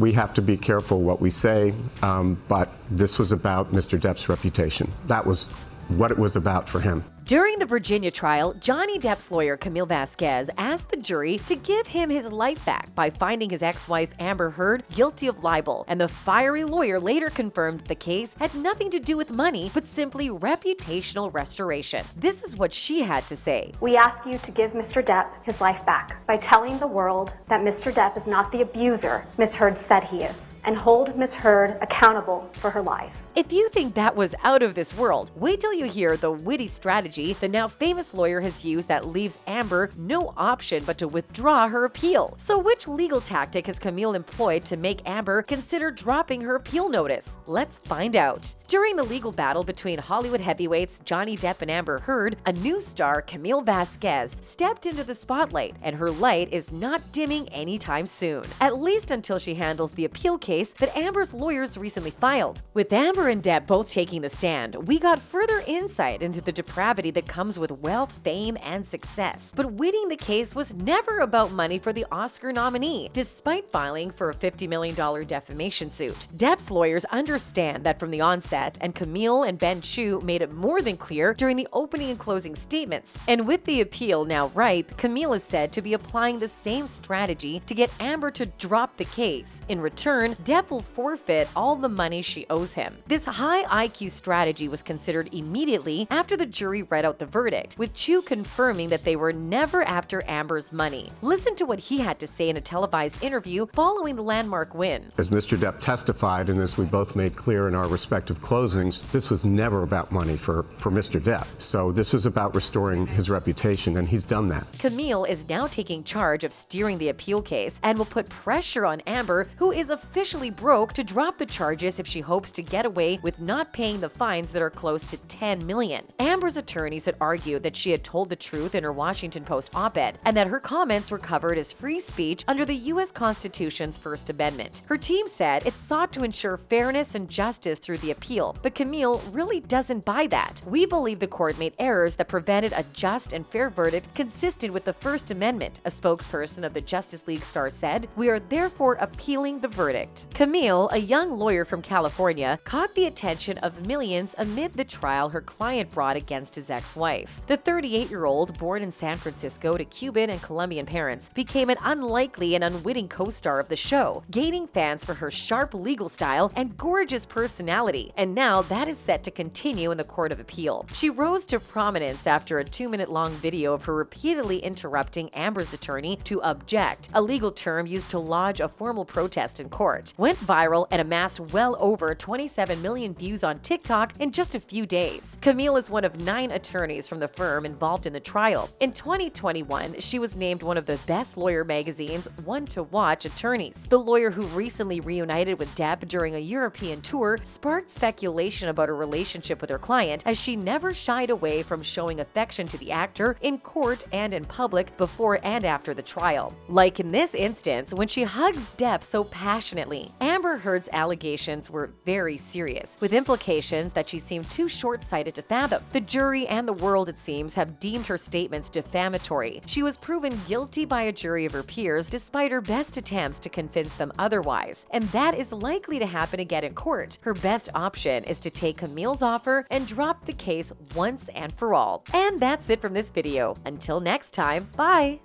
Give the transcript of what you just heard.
we have to be careful what we say, but this was about Mr. Depp's reputation. That was what it was about for him. During the Virginia trial, Johnny Depp's lawyer Camille Vasquez asked the jury to give him his life back by finding his ex-wife Amber Heard guilty of libel, and the fiery lawyer later confirmed the case had nothing to do with money but simply reputational restoration. This is what she had to say. We ask you to give Mr. Depp his life back by telling the world that Mr. Depp is not the abuser Ms. Heard said he is, and hold Ms. Heard accountable for her lies. If you think that was out of this world, wait till you hear the witty strategy the now famous lawyer has used that leaves Amber no option but to withdraw her appeal. So which legal tactic has Camille employed to make Amber consider dropping her appeal notice? Let's find out. During the legal battle between Hollywood heavyweights Johnny Depp and Amber Heard, a new star, Camille Vasquez, stepped into the spotlight, and her light is not dimming anytime soon, at least until she handles the appeal case that Amber's lawyers recently filed. With Amber and Depp both taking the stand, we got further insight into the depravity that comes with wealth, fame, and success. But winning the case was never about money for the Oscar nominee, despite filing for a $50 million defamation suit. Depp's lawyers understand that from the onset, and Camille and Ben Chu made it more than clear during the opening and closing statements. And with the appeal now ripe, Camille is said to be applying the same strategy to get Amber to drop the case. In return, Depp will forfeit all the money she owes him. This high IQ strategy was considered immediately after the jury read out the verdict, with Chu confirming that they were never after Amber's money. Listen to what he had to say in a televised interview following the landmark win. As Mr. Depp testified, and as we both made clear in our respective closings, this was never about money for Mr. Depp. So this was about restoring his reputation, and he's done that. Camille is now taking charge of steering the appeal case and will put pressure on Amber, who is officially broke, to drop the charges if she hopes to get away with not paying the fines that are close to $10 million. Amber's attorneys had argued that she had told the truth in her Washington Post op-ed, and that her comments were covered as free speech under the U.S. Constitution's First Amendment. Her team said it sought to ensure fairness and justice through the appeal, but Camille really doesn't buy that. We believe the court made errors that prevented a just and fair verdict consistent with the First Amendment, a spokesperson of the Justice League star said. We are therefore appealing the verdict. Camille, a young lawyer from California, caught the attention of millions amid the trial her client brought against his ex-wife. The 38-year-old, born in San Francisco to Cuban and Colombian parents, became an unlikely and unwitting co-star of the show, gaining fans for her sharp legal style and gorgeous personality, and now that is set to continue in the Court of Appeal. She rose to prominence after a 2-minute-long video of her repeatedly interrupting Amber's attorney to object, a legal term used to lodge a formal protest in court, went viral and amassed well over 27 million views on TikTok in just a few days. Camille is one of 9 attorneys from the firm involved in the trial. In 2021, she was named one of the Best Lawyer magazine's One to Watch attorneys. The lawyer, who recently reunited with Depp during a European tour, sparked speculation about her relationship with her client, as she never shied away from showing affection to the actor in court and in public before and after the trial. Like in this instance, when she hugs Depp so passionately. Amber Heard's allegations were very serious, with implications that she seemed too short-sighted to fathom. The jury and the world, it seems, have deemed her statements defamatory. She was proven guilty by a jury of her peers despite her best attempts to convince them otherwise, and that is likely to happen again in court. Her best option is to take Camille's offer and drop the case once and for all. And that's it from this video. Until next time, bye!